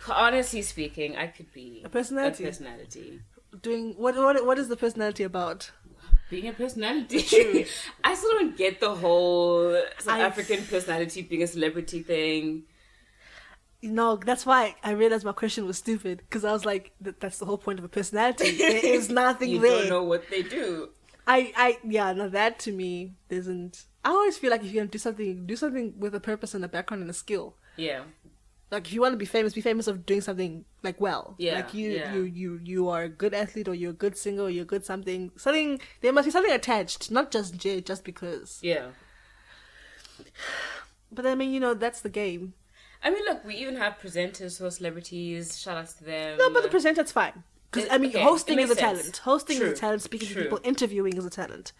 Honestly speaking, I could be A personality. A personality. Doing what is the personality about? Being a personality. I still don't get the whole South African personality being a celebrity thing. No, that's why I realized my question was stupid, because I was like, that's the whole point of a personality. There is nothing you there. You don't know what they do. That to me isn't. I always feel like if you're gonna do something with a purpose and a background and a skill. Yeah. Like if you want to be famous of doing something like well. Yeah. Like you are a good athlete, or you're a good singer, or you're good something. There must be something attached, not just because. Yeah. But I mean, that's the game. I mean, look, we even have presenters who are celebrities. Shout outs to them. No, but the presenter's fine. Because, hosting is a talent. Hosting is a talent. Speaking to people, interviewing is a talent.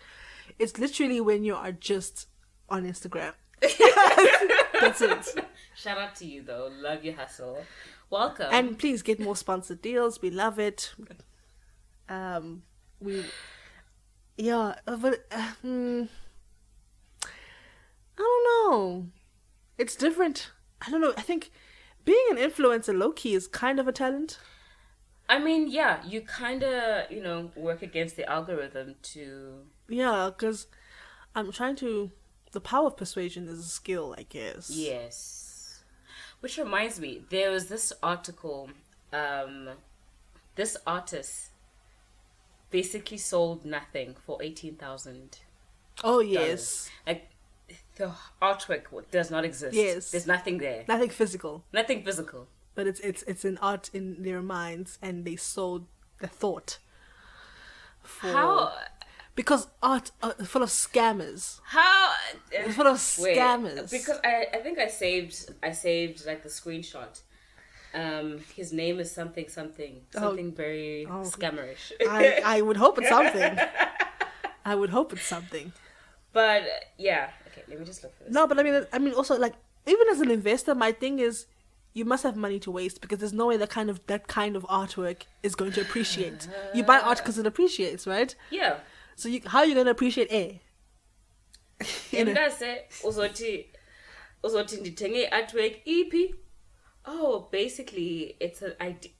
It's literally when you are just on Instagram. That's it. Shout out to you, though. Love your hustle. Welcome. And please get more sponsored deals. We love it. But I don't know. It's different. I don't know. I think being an influencer low-key is kind of a talent. I mean, yeah, you kind of, work against the algorithm to... Yeah, because the power of persuasion is a skill, I guess. Yes. Which reminds me, there was this article, this artist basically sold nothing for $18,000. Oh, yes. Like, the artwork does not exist. Yes. There's nothing there. Nothing physical. Nothing physical. But it's an art in their minds, and they sold the thought. How? Because art is full of scammers. How? It's full of scammers. Because I think I saved like the screenshot. His name is something very scammerish. I would hope it's something. I would hope it's something. But yeah, okay. Let me just look for this. No, but I mean, also, like, even as an investor, my thing is, you must have money to waste, because there's no way that kind of artwork is going to appreciate. You buy art because it appreciates, right? Yeah. So how are you going to appreciate A? Ngase uzothi ndithenge artwork EP. Oh, basically it's an idea.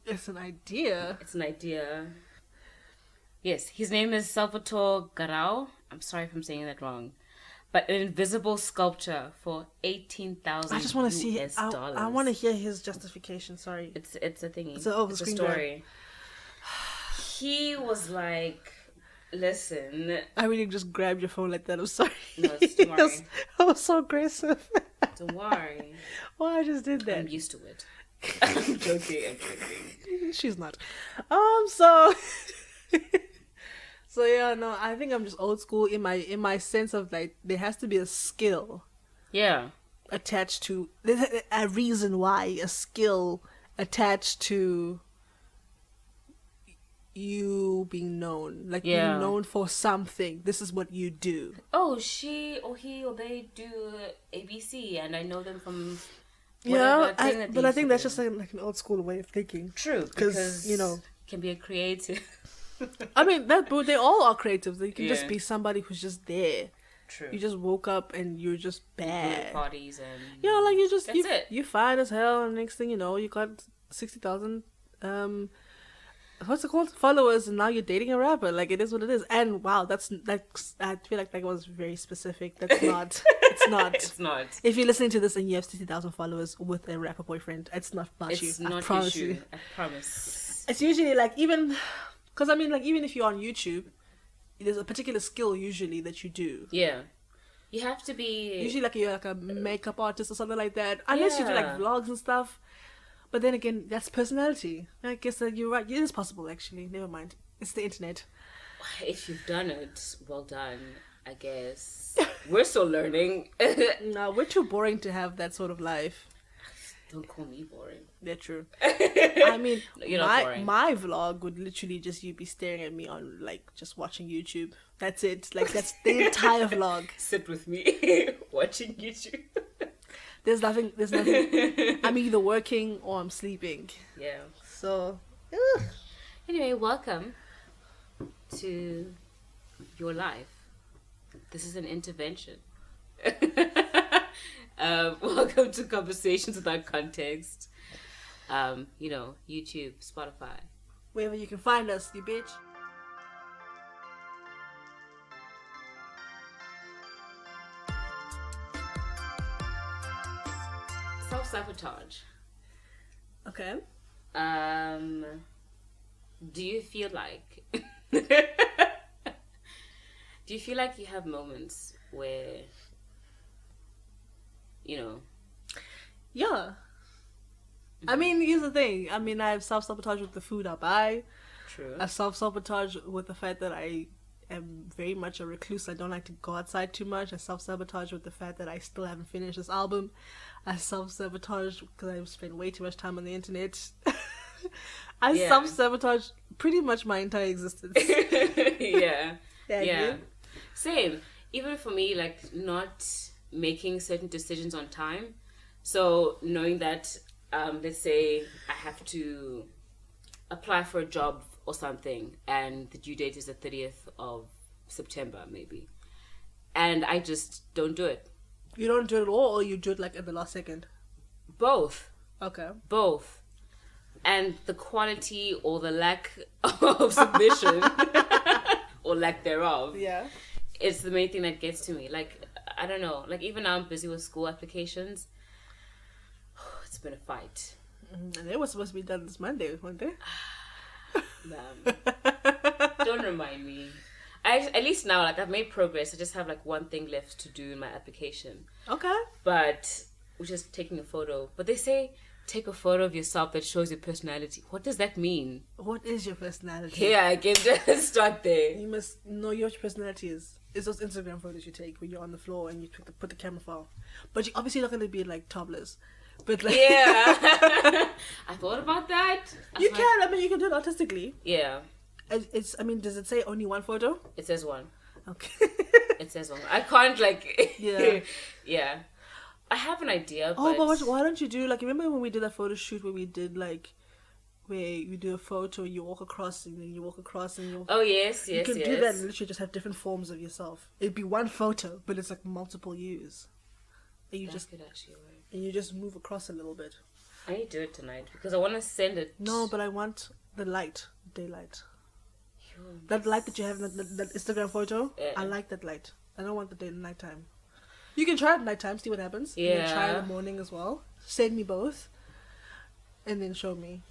It's an idea. It's an idea. Yes, his name is Salvatore Garau. I'm sorry if I'm saying that wrong. But an invisible sculpture for $18,000. I just want to see it. I want to hear his justification. Sorry, it's a thingy. It's a story. He was like, "Listen." I really just grabbed your phone like that. I'm sorry. No, don't worry. I was so aggressive. Don't worry. Well, I just did that. I'm used to it. I'm joking. She's not. So. So yeah, no, I think I'm just old school in my sense of, like, there has to be a skill. Yeah. Attached to a reason why, a skill attached to you being known, like, being known for something. This is what you do. Oh, she or he or they do ABC, and I know them from. Yeah, but I think that's just like an old school way of thinking. True, because can be a creative. I mean, they all are creatives. They can just be somebody who's just there. True. You just woke up and you're just bad. Parties and like that's you're fine as hell, and next thing you know, you got 60,000 what's it called, followers, and now you're dating a rapper. Like, it is what it is. And wow, that's I feel like that was very specific. That's not. It's not. It's not. If you're listening to this and you have 60,000 followers with a rapper boyfriend, it's not about you. It's not I promise you. you. I promise. It's usually like, even. Because, I mean, like, even if you're on YouTube, there's a particular skill usually that you do. Yeah. You have to be... Usually, like, you're like a makeup artist or something like that. Unless you do, like, vlogs and stuff. But then again, that's personality. I guess that you're right. It is possible, actually. Never mind. It's the internet. If you've done it, well done, I guess. We're still learning. No, we're too boring to have that sort of life. Don't call me boring. They're true. I mean, you're not boring. My vlog would literally just you be staring at me on, like, just watching YouTube. That's it. Like, that's the entire vlog. Sit with me watching YouTube. There's nothing. I'm either working or I'm sleeping. Yeah. So. Anyway, welcome to your life. This is an intervention. Welcome to Conversations Without Context. YouTube, Spotify. Wherever you can find us, you bitch. Self-sabotage. Okay. Do you feel like you have moments where Yeah. I mean, here's the thing. I mean, I have self-sabotage with the food I buy. true. I self-sabotage with the fact that I am very much a recluse. I don't like to go outside too much. I self-sabotage with the fact that I still haven't finished this album. I self-sabotage because I spend way too much time on the internet. I Yeah. self-sabotage pretty much my entire existence. Yeah. Yeah. Yeah. Same. Even for me, like not making certain decisions on time. So knowing that, let's say I have to apply for a job or something, and the due date is the 30th of September, maybe, and I just don't do it. You don't do it at all, or you do it like at the last second? Both. Okay. Both. And the quality or the lack of submission or lack thereof, Yeah. it's the main thing that gets to me. Like, I don't know. Like, even now I'm busy with school applications. It's been a fight. And they were supposed to be done this Monday, weren't they? Ma'am, don't remind me. At least now, like, I've made progress. I just have, like, one thing left to do in my application. Okay. But, which is taking a photo. But they say, take a photo of yourself that shows your personality. What does that mean? What is your personality? Yeah, I can just start there. You must know your personality is. It's those Instagram photos you take when you're on the floor and you put the camera file. But you're obviously not going to be like topless. But like, Yeah. I thought about that. You can. I mean, you can do it artistically. Yeah. It's. I mean, does it say only one photo? It says one. Okay. It says one. I can't like. Yeah. Yeah. I have an idea. Oh, but why don't you do like? Remember when we did that photo shoot where we did like, where you do a photo, you walk across and then you walk across and you. Oh yes, yes, You can yes. do that and literally just have different forms of yourself. It'd be one photo, but it's like multiple views. And you That just could actually work. and you just move across a little bit. I need to do it tonight because I want to send it. No, but I want the light, daylight. Yo, That light that you have in that Instagram photo, Yeah. I like that light. I don't want the day and nighttime. You can try it at nighttime, see what happens. And then try it in the morning as well. Send me both, and then show me,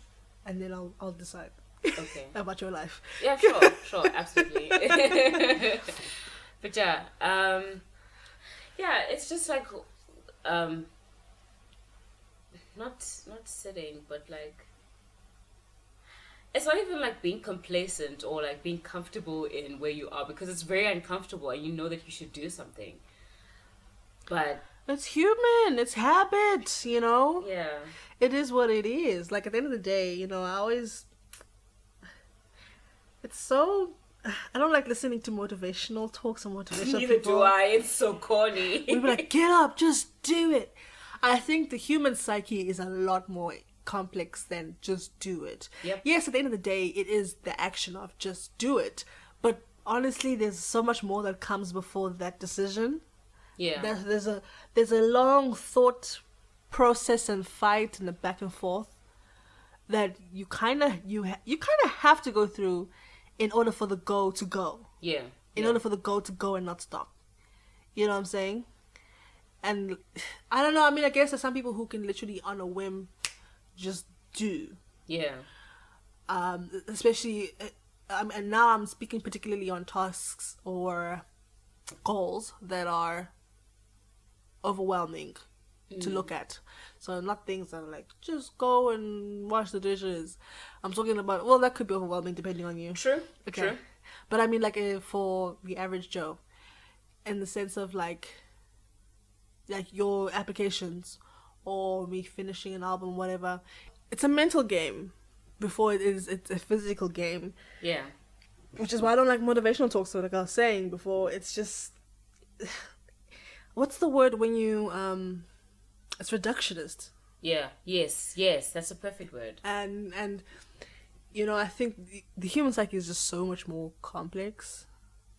and then I'll decide Okay. about your life. Yeah, sure, absolutely. But yeah, it's just like, not sitting, but like, it's not even like being complacent or like being comfortable in where you are, because it's very uncomfortable and you know that you should do something. But It's human. It's habit. You know. yeah, It is what it is. Like at the end of the day, you know, I always. It's so. I don't like listening to motivational talks and motivational neither people. do I. It's so corny. We'd be like, get up, just do it. I think the human psyche is a lot more complex than just do it. Yep. Yes, at the end of the day, it is the action of just do it. But honestly, there's so much more that comes before that decision. Yeah. There's a long thought process and fight and the back and forth that you kind of have to go through in order for the go to go. Yeah. In order for the go to go and not stop. You know what I'm saying? And I don't know. I mean, I guess there's some people who can literally on a whim just do. Yeah. Especially, and now I'm speaking particularly on tasks or goals that are overwhelming to look at. So not things that are like, just go and wash the dishes. I'm talking about, well, that could be overwhelming depending on you. True. Okay. True. But I mean, like, for the average Joe, in the sense of like your applications or me finishing an album, whatever, it's a mental game before it's a physical game. Yeah. Which is why I don't like motivational talks. So like I was saying before, it's just, what's the word when you it's reductionist. Yeah. Yes. That's a perfect word. And you know, I think the human psyche is just so much more complex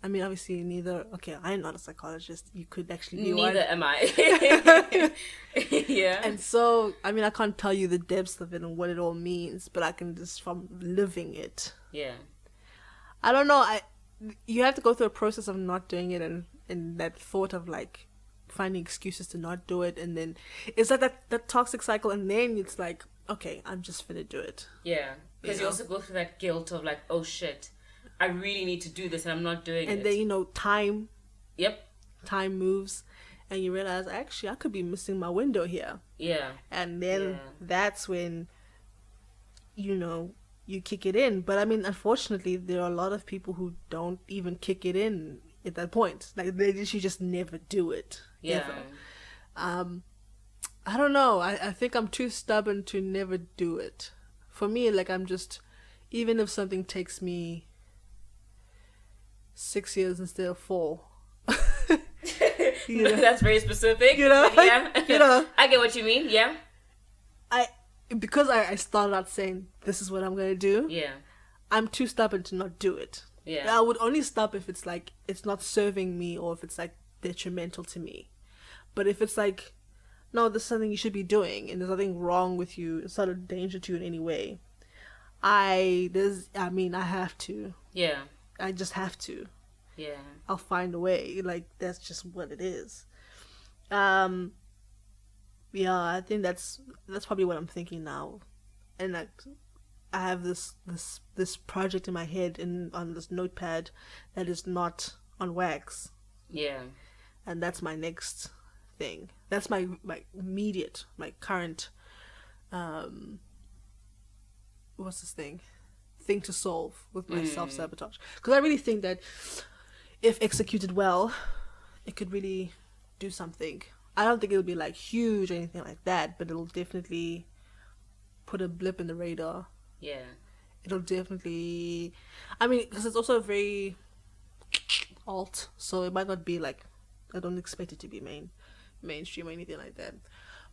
I mean, obviously, neither. Okay, I'm not a psychologist. You could actually be Neither one. am I. Yeah. And so, I mean, I can't tell you the depths of it and what it all means, but I can just from living it. Yeah. I don't know. You have to go through a process of not doing it, and that thought of like finding excuses to not do it, and then it's like that toxic cycle, and then it's like, okay, I'm just gonna do it. Yeah. Because you also go through that guilt of like, oh shit, I really need to do this and I'm not doing it. And then, time. Yep. Time moves, and you realize, actually, I could be missing my window here. Yeah. And then that's when, you kick it in. But I mean, unfortunately, there are a lot of people who don't even kick it in at that point. Like, they literally just never do it. Yeah. Ever. I don't know. I think I'm too stubborn to never do it. For me, like, I'm just, even if something takes me 6 years instead of 4. That's very specific. Yeah. I get what you mean. Yeah. Because I started out saying this is what I'm gonna do. Yeah. I'm too stubborn to not do it. Yeah. I would only stop if it's like it's not serving me or if it's like detrimental to me. But if it's like, no, this is something you should be doing and there's nothing wrong with you, it's not a danger to you in any way, I have to. Yeah. I just have to. Yeah. I'll find a way. Like, that's just what it is. Yeah, I think that's probably what I'm thinking now. And I have this project in my head on this notepad that is not on wax. Yeah. And that's my next thing. That's my immediate, my current what's this thing to solve with my self-sabotage. Because I really think that if executed well, it could really do something. I don't think it'll be like huge or anything like that, but it'll definitely put a blip in the radar. Yeah. It'll definitely, I mean, because it's also very alt, so it might not be like, I don't expect it to be mainstream or anything like that.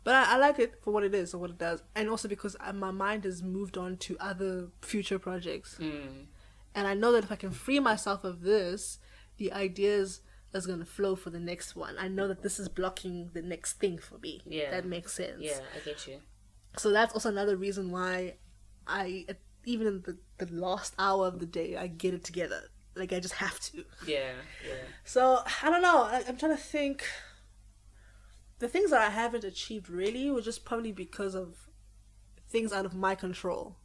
But I like it for what it is or what it does. And also because my mind has moved on to other future projects. And I know that if I can free myself of this, the ideas is going to flow for the next one. I know that this is blocking the next thing for me. Yeah. That makes sense. Yeah, I get you. So that's also another reason why even in the last hour of the day, I get it together. Like, I just have to. Yeah, yeah. So, I don't know. I'm trying to think. The things that I haven't achieved really were just probably because of things out of my control.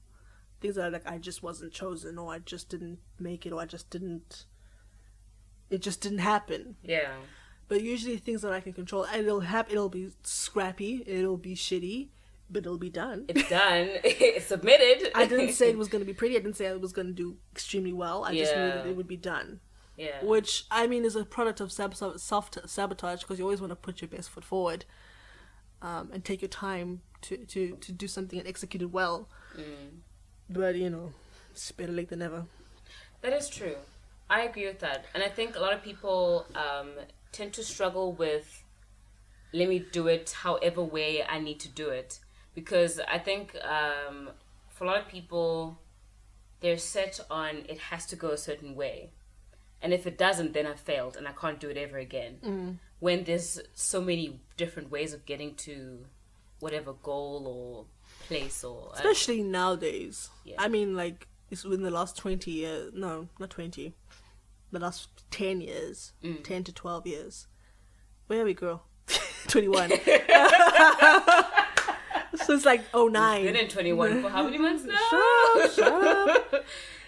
Things that are like, I just wasn't chosen, or I just didn't make it, or it just didn't happen. Yeah. But usually things that I can control, it'll happen, it'll be scrappy, it'll be shitty, but it'll be done. It's done. It's submitted. I didn't say it was going to be pretty. I didn't say I was going to do extremely well. I just knew that it would be done. Yeah. Which, I mean, is a product of self-sabotage, because you always want to put your best foot forward and take your time to do something and execute it well. But, it's better late than never. That is true. I agree with that. And I think a lot of people tend to struggle with, let me do it however way I need to do it. Because I think for a lot of people, they're set on it has to go a certain way. And if it doesn't, then I failed and I can't do it ever again. When there's so many different ways of getting to whatever goal or place or... Especially nowadays. Yeah. I mean, like, it's within the last 20 years. No, not 20. The last 10 years. 10 to 12 years. Where are we, girl? 21. Since like 09. Been in 21 for how many months now? Shut up.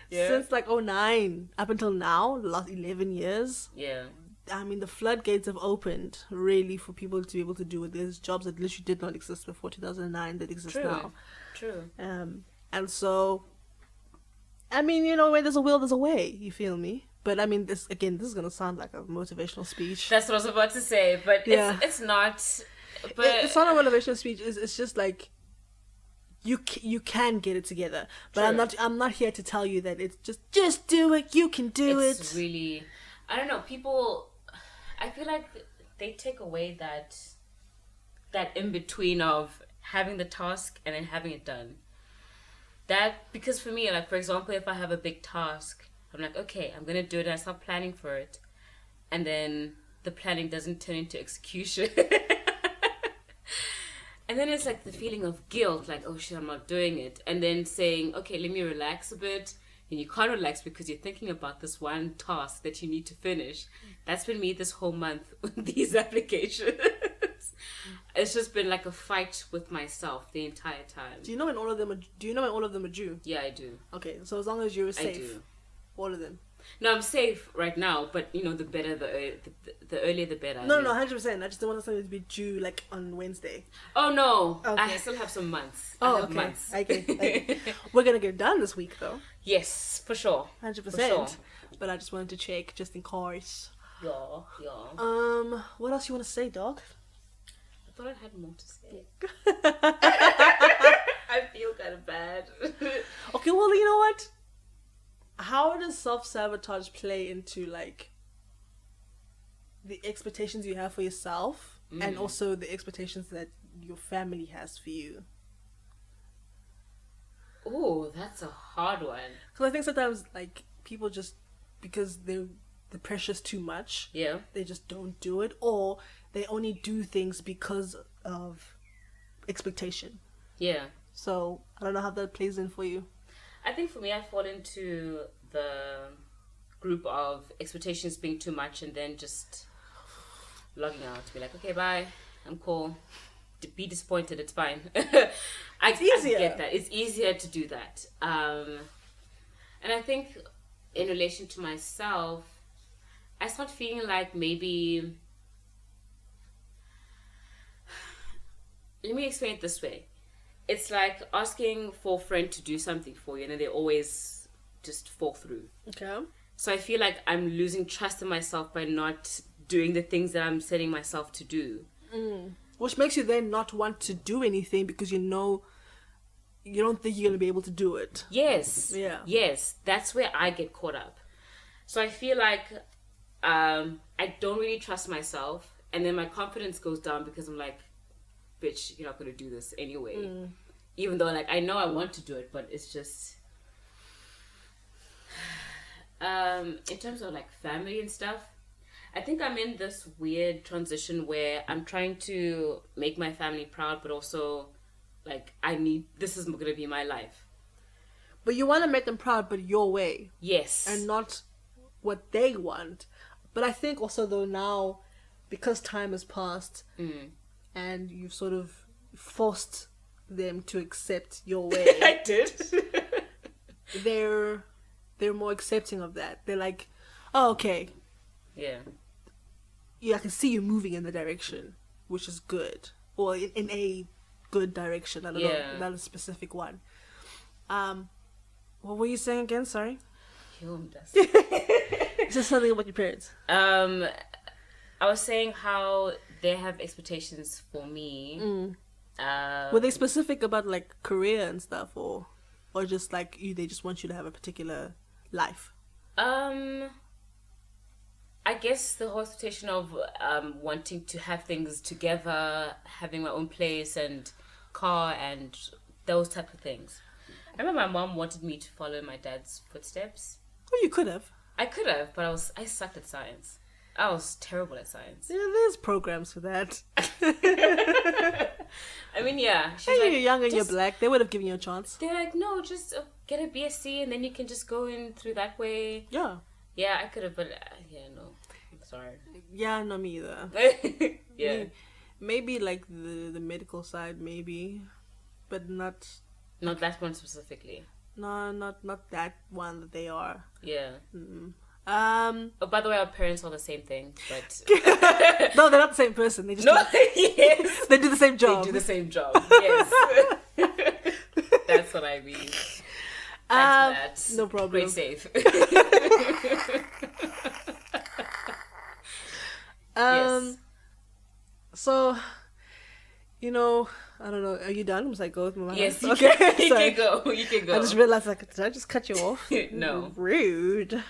Yeah. Since like 09 up until now, the last 11 years. Yeah. I mean, the floodgates have opened really for people to be able to do it. There's jobs that literally did not exist before 2009 that exist now. True. And so, I mean, where there's a will, there's a way. You feel me? But I mean, this is gonna sound like a motivational speech. That's what I was about to say, but it's not. But it's not a motivational speech. It's just like you can get it together. But True. I'm not here to tell you that it's just do it. You can do it. It's really, I don't know. People, I feel like they take away that in between of having the task and then having it done. That, because for me, like, for example, if I have a big task, I'm like, okay, I'm gonna do it. And I start planning for it, and then the planning doesn't turn into execution. And then it's like the feeling of guilt, like, oh shit, I'm not doing it. And then saying, okay, let me relax a bit. And you can't relax because you're thinking about this one task that you need to finish. That's been me this whole month with these applications. It's just been like a fight with myself the entire time. Do you know when all of them are due? Yeah, I do. Okay, so as long as you're safe. I do. All of them. No, I'm safe right now, but you know, the better, the earlier, the better. No, 100%. I just don't want something to be due like on Wednesday. Oh no, okay. I still have some months. Oh, I have okay. months. Okay. We're gonna get done this week though. Yes, for sure. 100%. For sure. But I just wanted to check just in case. Yeah. What else you want to say, dog? I thought I had more to say. I feel kind of bad. Okay, well, you know what? How does self-sabotage play into like the expectations you have for yourself and also the expectations that your family has for you? Oh, that's a hard one. Because I think sometimes like people just, because the pressure's too much, Yeah. they just don't do it, or they only do things because of expectation. Yeah. So I don't know how that plays in for you. I think for me, I fall into the group of expectations being too much and then just logging out. Be like, okay, bye. I'm cool. Be disappointed. It's fine. It's easier. I get that. It's easier to do that. And I think in relation to myself, I start feeling like maybe... Let me explain it this way. It's like asking for a friend to do something for you and then they always just fall through. Okay. So I feel like I'm losing trust in myself by not doing the things that I'm setting myself to do. Which makes you then not want to do anything because you know you don't think you're going to be able to do it. Yes. Yeah. Yes. That's where I get caught up. So I feel like I don't really trust myself and then my confidence goes down because I'm like, bitch, you're not going to do this anyway. Even though like I know I want to do it, but it's just... in terms of like family and stuff, I think I'm in this weird transition where I'm trying to make my family proud, but also like this is going to be my life. But you want to make them proud, but your way. Yes. And not what they want. But I think also though now, because time has passed and you've sort of forced them to accept your way. I did. They're more accepting of that. They're like, oh, okay. Yeah. Yeah, I can see you moving in the direction, which is good. Or in a good direction. I don't know, not a specific one. What were you saying again? Sorry. Is this something about your parents? I was saying how they have expectations for me. Were they specific about like career and stuff, or just like they just want you to have a particular life? I guess the whole expectation of wanting to have things together, having my own place and car and those type of things. I remember my mom wanted me to follow my dad's footsteps. Oh, you could have. I could have, but I sucked at science. I was terrible at science. Yeah, there's programs for that. I mean, yeah. Hey, like, you're young and you're black. They would have given you a chance. They're like, no, just get a BSc and then you can just go in through that way. Yeah. Yeah, I could have, but yeah, no. I'm sorry. Yeah, not me either. Yeah. Maybe like the medical side, maybe, but not that one specifically. No, not that one that they are. Yeah. Oh, by the way, our parents are the same thing, but no, they're not the same person. They just yes, they do the same job. They do the same job. Yes, that's what I mean. That's no problem. Great safe. Yes. So, I don't know. Are you done? Was I go with my mind? Yes, okay. You can go. You can go. I just realized, like, did I just cut you off? No. Rude.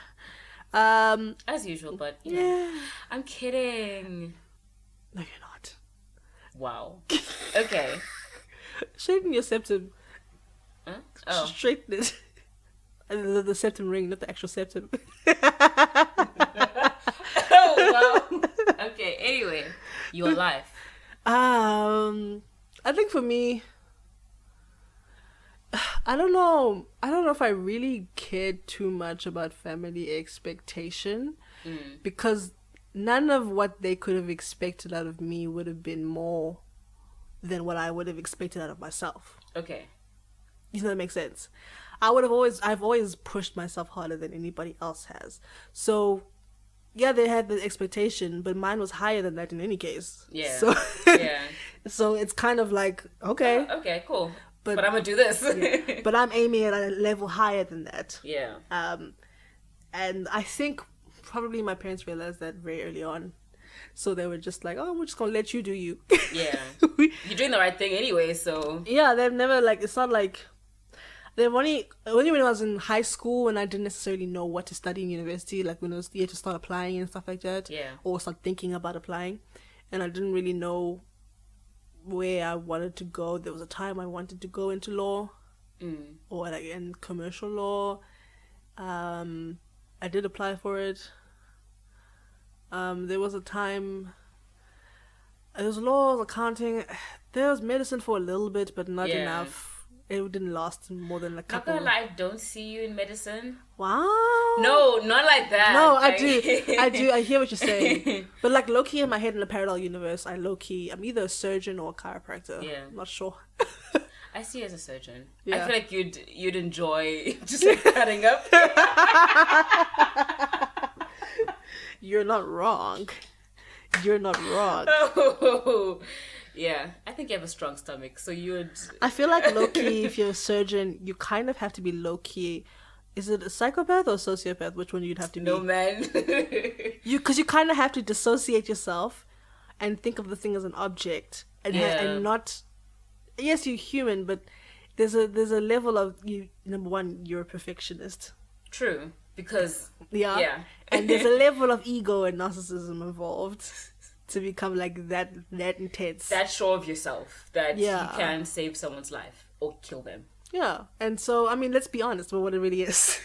As usual, but yeah. I'm kidding. No, you're not. Wow. Okay. Straighten your septum. Huh? Oh. Straighten it. The septum ring, not the actual septum. Oh, wow. Okay, anyway, your life. I think for me, I don't know if I really cared too much about family expectation, because none of what they could have expected out of me would have been more than what I would have expected out of myself. Okay. You know, that makes sense. I've always pushed myself harder than anybody else has. So, yeah, they had the expectation, but mine was higher than that in any case. Yeah. So, Yeah. so it's kind of like, okay. Okay, cool. But I'm going to do this. Yeah. But I'm aiming at a level higher than that. Yeah. And I think probably my parents realized that very early on. So they were just like, oh, we're just going to let you do you. Yeah. You're doing the right thing anyway, so. Yeah, they've never, like, it's not like, they've only when I was in high school, when I didn't necessarily know what to study in university, like when it was the year to start applying and stuff like that. Yeah. Or start thinking about applying. And I didn't really know where I wanted to go. There was a time I wanted to go into law. Or like in commercial law. I did apply for it. There was a time, there was law, accounting, there was medicine for a little bit, but not enough. It didn't last more than a couple. Not gonna lie, I don't see you in medicine. Wow. No, not like that. No, like... I do. I hear what you're saying. But like low-key in my head in a parallel universe, I'm either a surgeon or a chiropractor. Yeah. I'm not sure. I see you as a surgeon. Yeah. I feel like you'd enjoy just like cutting up. You're not wrong. You're not wrong. Oh, yeah. I think you have a strong stomach, so you would... I feel like low-key, if you're a surgeon, you kind of have to be low-key. Is it a psychopath or a sociopath? Which one you'd have to be? No, man. Because you kind of have to dissociate yourself and think of the thing as an object. And not... Yes, you're human, but there's a level of... Number one, you're a perfectionist. True. Because... Yeah. And there's a level of ego and narcissism involved to become like that intense. That sure of yourself that you can save someone's life or kill them. Yeah. And so, I mean, let's be honest about what it really is.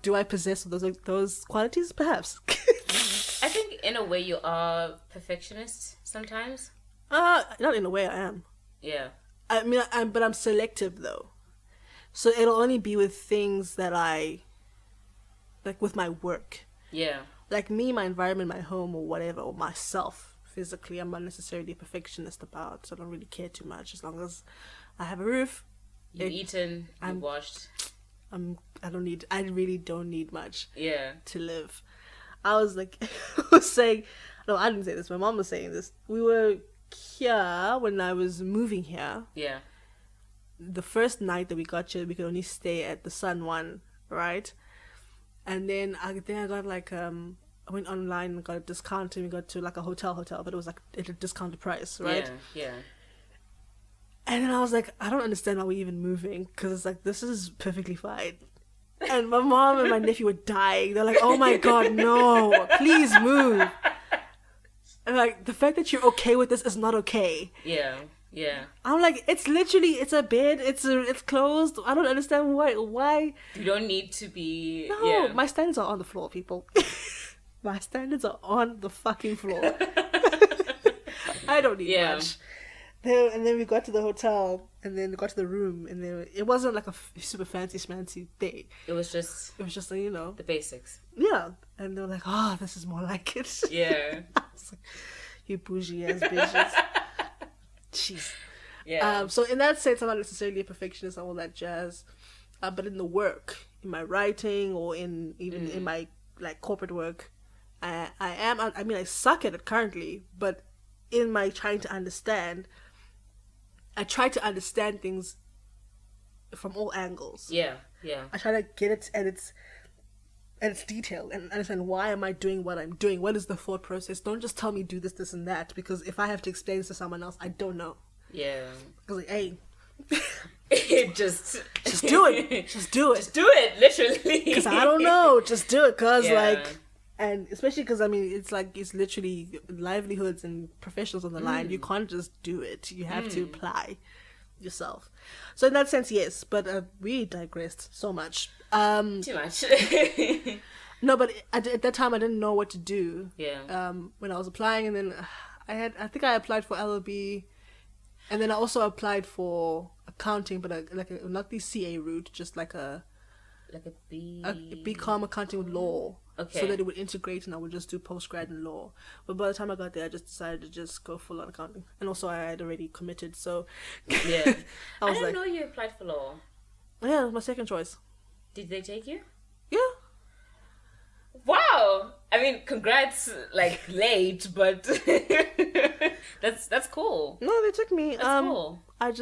Do I possess those qualities? Perhaps. I think in a way you are perfectionist sometimes. Not in a way I am. Yeah. I mean, but I'm selective though. So it'll only be with things that like with my work. Yeah. Like me, my environment, my home or whatever, or myself physically, I'm not necessarily a perfectionist about, so I don't really care too much as long as I have a roof. You've eaten, you've washed. I really don't need much to live. I was like, no, I didn't say this, my mom was saying this. We were here when I was moving here. Yeah. The first night that we got here, we could only stay at the Sun one, right? And then I got like I went online and got a discount, and we got to like a hotel, but it was like at a discounted price, right? Yeah. And then I was like, I don't understand why we're even moving, because it's like, this is perfectly fine. And my mom and my nephew were dying. They're like, oh my god, no, please move. And like, the fact that you're okay with this is not okay. Yeah. I'm like, it's a bed, it's closed. I don't understand why. You don't need to be... No, my standards are on the floor, people. My standards are on the fucking floor. I don't need much. And then we got to the hotel, and then we got to the room, and then it wasn't like a super fancy day. It was just the basics. Yeah. And they were like, oh, this is more like it. Yeah. I was like, you bougie ass bitches. Jeez. Yeah. So in that sense, I'm not necessarily a perfectionist and all that jazz. But in the work, in my writing, or in my like corporate work, I am. I mean, I suck at it currently, but in my trying to understand, I try to understand things from all angles. Yeah. I try to get it at its detail and understand, why am I doing what I'm doing? What is the thought process? Don't just tell me do this, this, and that, because if I have to explain this to someone else, I don't know. Yeah. I was like, hey, just do it. Just do it. Just do it, literally. Because I don't know. Just do it, cause and especially because I mean, it's literally livelihoods and professionals on the line. You can't just do it. You have to apply. yourself. So in that sense, yes, but we digressed so much. Too much. No, but at that time I didn't know what to do. Yeah. When I was applying, and then I think I applied for LLB, and then I also applied for accounting, but not the CA route, just like a BCom accounting with law. Okay. So that it would integrate, and I would just do postgrad in law. But by the time I got there, I just decided to just go full on accounting, and also I had already committed. So yeah, I didn't know you applied for law. Yeah, it was my second choice. Did they take you? Yeah. Wow. I mean, congrats, like late, but that's cool. No, they took me. That's cool. I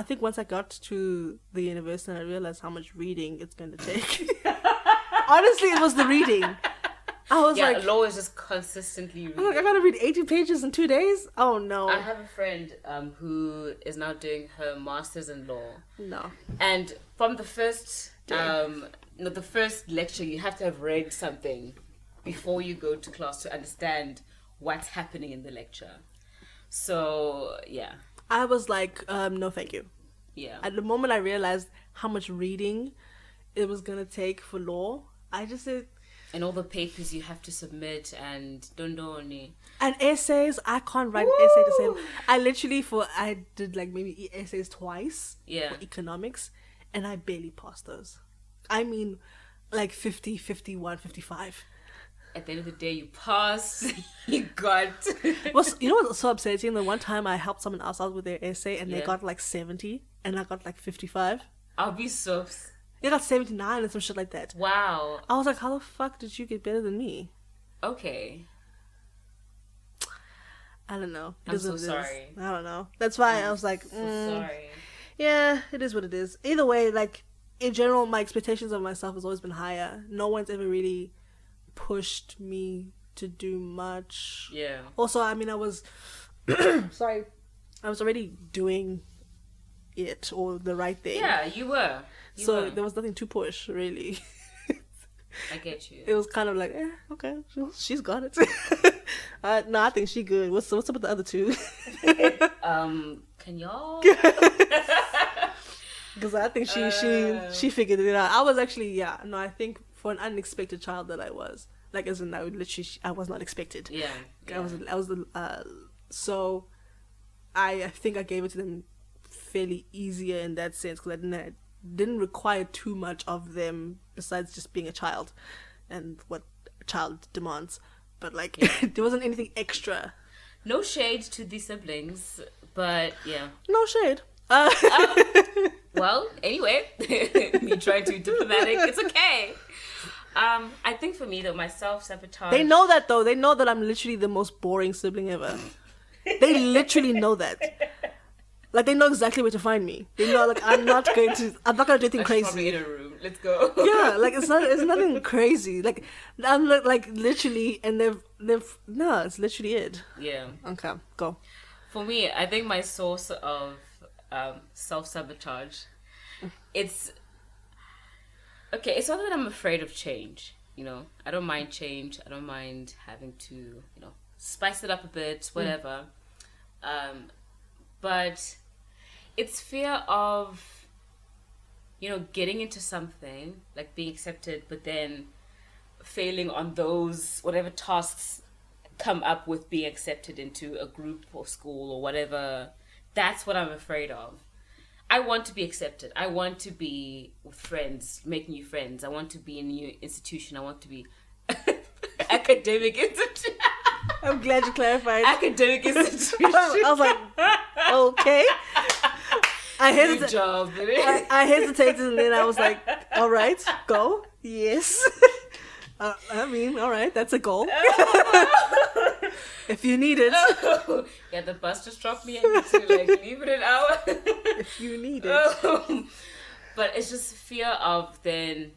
think once I got to the university, and I realized how much reading it's going to take. Honestly, it was the reading. I was like, law is just consistently reading. I gotta read 80 pages in 2 days. Oh no. I have a friend who is now doing her master's in law. No. And from the first the first lecture, you have to have read something before you go to class to understand what's happening in the lecture. So yeah. I was like, no thank you. Yeah. At the moment I realized how much reading it was gonna take for law, I just said, and all the papers you have to submit and dondoni. And essays, I can't write an essay the same. I did like maybe essays twice for economics, and I barely passed those. I mean, like 50, 51, 55. At the end of the day, you passed. You got. You know what's so upsetting? The one time I helped someone else out with their essay, and they got like 70, and I got like 55. I'll be so. They got 79 and some shit like that. Wow. I was like, how the fuck did you get better than me? Okay. I don't know. I'm so sorry. I don't know. That's why I was like, sorry. Yeah, it is what it is. Either way, like, in general, my expectations of myself has always been higher. No one's ever really pushed me to do much. Yeah. Also, I mean, I was... sorry. I was already doing it, or the right thing. Yeah, you were. There was nothing to push, really. I get you. It was kind of like, okay, she's got it. No, I think she good. What's up with the other two? Can y'all? Because I think she figured it out. I was actually, I think for an unexpected child that I was, like, as in I was not expected. Yeah. So I think I gave it to them fairly easier in that sense, because I didn't require too much of them besides just being a child and what a child demands. But like, there wasn't anything extra. No shade to the siblings, but yeah. No shade. Well, anyway, me trying to be diplomatic, it's okay. I think for me though, my self-sabotage. They know that though. They know that I'm literally the most boring sibling ever. They literally know that. Like, they know exactly where to find me. They know, like, I'm not gonna do anything crazy. Probably in a room. Let's go. Yeah, like, it's nothing crazy. Like, I'm like literally, and it's literally it. Yeah. Okay, go. For me, I think my source of self-sabotage, it's not that I'm afraid of change. You know, I don't mind change. I don't mind having to, spice it up a bit, whatever. But it's fear of, getting into something, like being accepted, but then failing on those, whatever tasks come up with being accepted into a group or school or whatever. That's what I'm afraid of. I want to be accepted. I want to be with friends, make new friends. I want to be in a new institution. I want to be academic institution. I'm glad you clarified. Academic institution. I was like, okay. I hesitated, and then I was like, all right, go. Yes. I mean, all right, that's a goal. If you need it. Yeah, the bus just dropped me. I need to leave it an hour. If you need it. But it's just fear of then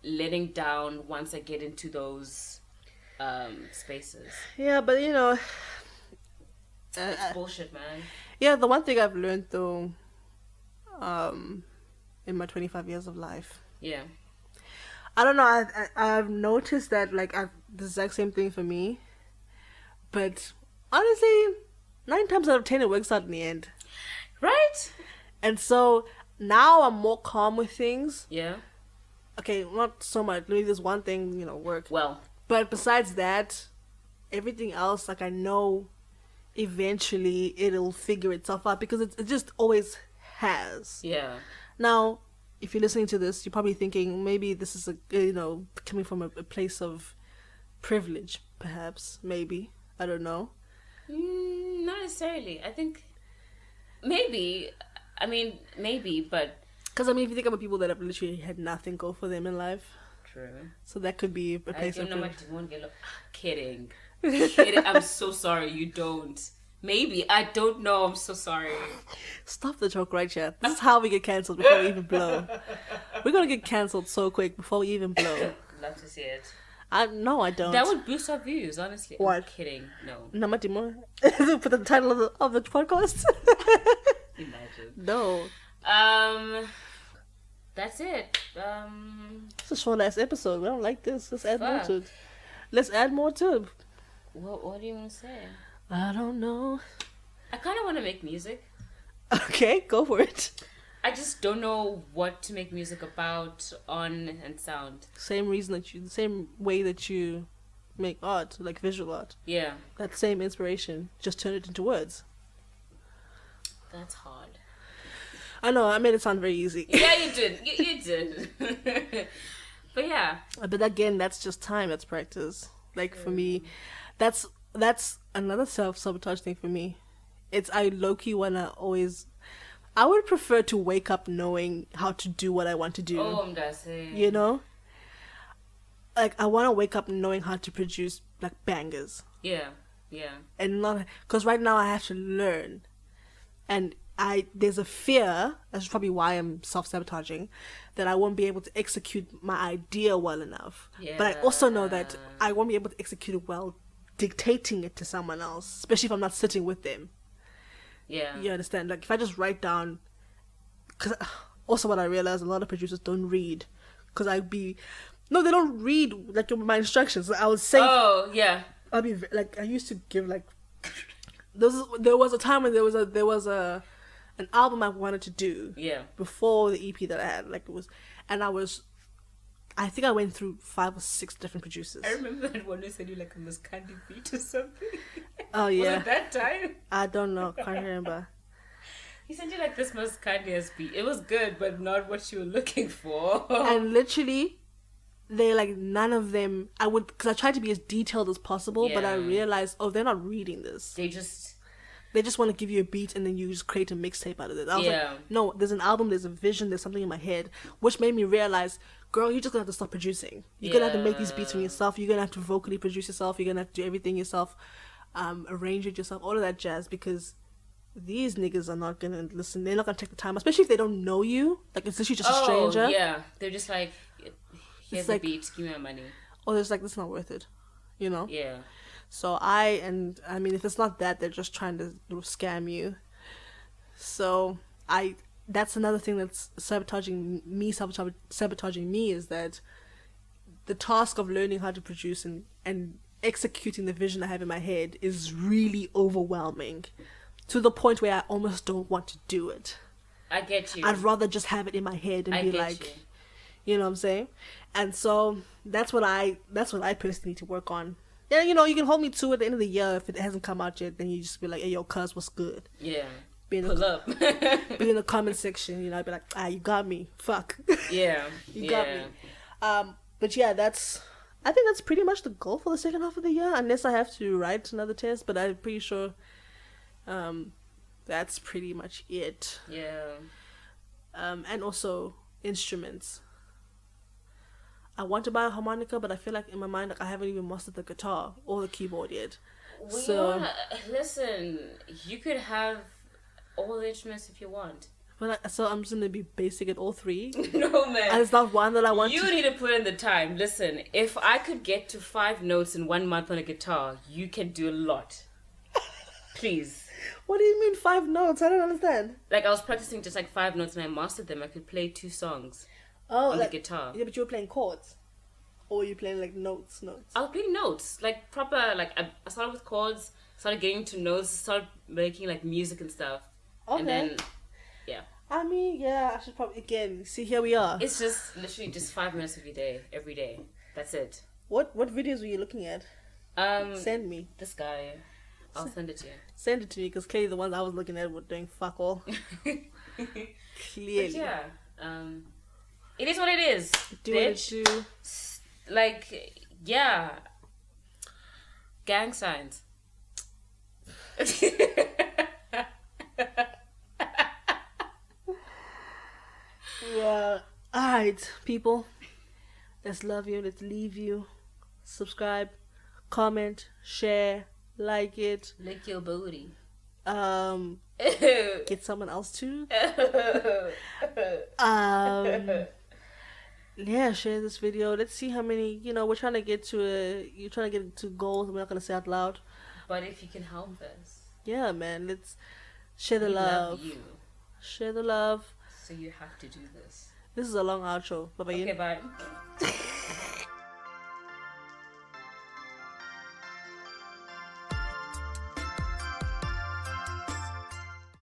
letting down once I get into those spaces. Yeah, but it's bullshit, man. Yeah, the one thing I've learned though, in my 25 years of life. Yeah. I don't know. I've noticed that the exact same thing for me, but honestly, 9 times out of 10 it works out in the end. Right? And so now I'm more calm with things. Yeah. Okay, not so much. Maybe there's one thing, work. Well, But besides that, everything else, like, I know eventually it'll figure itself out because it just always has. yeah. Now, if you're listening to this, you're probably thinking maybe this is coming from a place of privilege, perhaps, maybe. I don't know. Not necessarily. I think maybe. I mean, maybe, but Because, if you think about people that have literally had nothing go for them in life, true. so that could be a place of privilege. Kidding. Kidding. I'm so sorry. You don't. Maybe. I don't know. I'm so sorry. Stop the joke right here. This is how we get cancelled before we even blow. We're going to get cancelled so quick before we even blow. Love to see it. No, I don't. That would boost our views, honestly. What? I'm kidding. No. Namatimo. Put the title of the podcast. Imagine. No. That's it. It's a short ass episode. We don't like this. Let's add more Fuck. to it. Let's add more to it. What do you want to say? I don't know. I kind of want to make music. Okay, go for it. I just don't know what to make music about, on, and sound. Same way that you make art, like visual art. Yeah. That same inspiration, just turn it into words. That's hard. I know, I made it sound very easy. Yeah, you did. You did. But yeah. But again, that's just time. That's practice. Like for me, that's another self-sabotage thing for me. I low-key wanna always. I would prefer to wake up knowing how to do what I want to do. Oh, I'm gonna say. Like I want to wake up knowing how to produce like bangers. Yeah. Yeah. And not because right now I have to learn, and there's a fear. That's probably why I'm self-sabotaging, that I won't be able to execute my idea well enough. Yeah. But I also know that I won't be able to execute it well dictating it to someone else, especially if I'm not sitting with them. Yeah. You understand? Like if I just write down, because also what I realize, a lot of producers don't read, because they don't read like my instructions. I would say, Oh, yeah. I'll be like, I used to give like, there was a time when there was an album I wanted to do. Yeah. Before the EP that I had, I think I went through 5 or 6 different producers. I remember that one who said you like a Miss Candy beat or something. Oh yeah. Was it that time? I don't know. Can't remember. He sent you like this Miss Candy beat. It was good, but not what you were looking for. And literally, they like none of them. Because I tried to be as detailed as possible, but I realized, they're not reading this. They just want to give you a beat and then you just create a mixtape out of it. I was like, no, there's an album, there's a vision, there's something in my head, which made me realize, girl, you're just gonna have to stop producing. You're gonna have to make these beats for yourself. You're gonna have to vocally produce yourself. You're gonna have to do everything yourself, arrange it yourself, all of that jazz, because these niggas are not gonna listen. They're not gonna take the time, especially if they don't know you. Like, it's literally just a stranger. Yeah, they're just like, here's the beat, give me my money. Or there's like, this is not worth it, Yeah. So if it's not that, they're just trying to scam you. So that's another thing that's sabotaging me, is that the task of learning how to produce and executing the vision I have in my head is really overwhelming, to the point where I almost don't want to do it. I get you. I'd rather just have it in my head and be like, you know what I'm saying? And so that's what I personally need to work on. Yeah, you can hold me to it at the end of the year. If it hasn't come out yet, then you just be like, hey, yo, cuz, what's good? Yeah. Pull up. Be in the comment section, I'd be like, you got me. Fuck. Yeah. You got me. But yeah, I think that's pretty much the goal for the second half of the year, unless I have to write another test, but I'm pretty sure that's pretty much it. Yeah. And also instruments. I want to buy a harmonica, but I feel like in my mind, like, I haven't even mastered the guitar or the keyboard yet. Listen, you could have all the instruments if you want. But so I'm just gonna be basic at all 3. No, man. And it's not one that I want. You need to put in the time. Listen, if I could get to 5 notes in 1 month on a guitar, you can do a lot. Please. What do you mean 5 notes? I don't understand. Like, I was practicing just like 5 notes and I mastered them. I could play 2 songs on the guitar. Yeah, but you were playing chords. Or you playing like notes? I was playing notes. Like proper, like I started with chords, started getting to notes, started making like music and stuff. Okay. And then, yeah. I mean, yeah, I should probably, again, see, here we are. It's just literally just 5 minutes of your day, every day. That's it. What videos were you looking at? Send me. This guy. I'll send it to you. Send it to me, because clearly the ones I was looking at were doing fuck all. Clearly. But yeah. It is what it is. Do what it do. Like, yeah. Gang signs. Yeah. Alright, people. Let's love you. Let's leave you. Subscribe, comment, share, like it. Lick your booty. Get someone else to. Yeah, share this video. Let's see how many. We're trying to get to you're trying to get to goals. We're not gonna say out loud. But if you can help us, yeah, man. Let's share the we love. love you. Share the love. So you have to do this. This is a long outro. Bye bye. Okay, bye.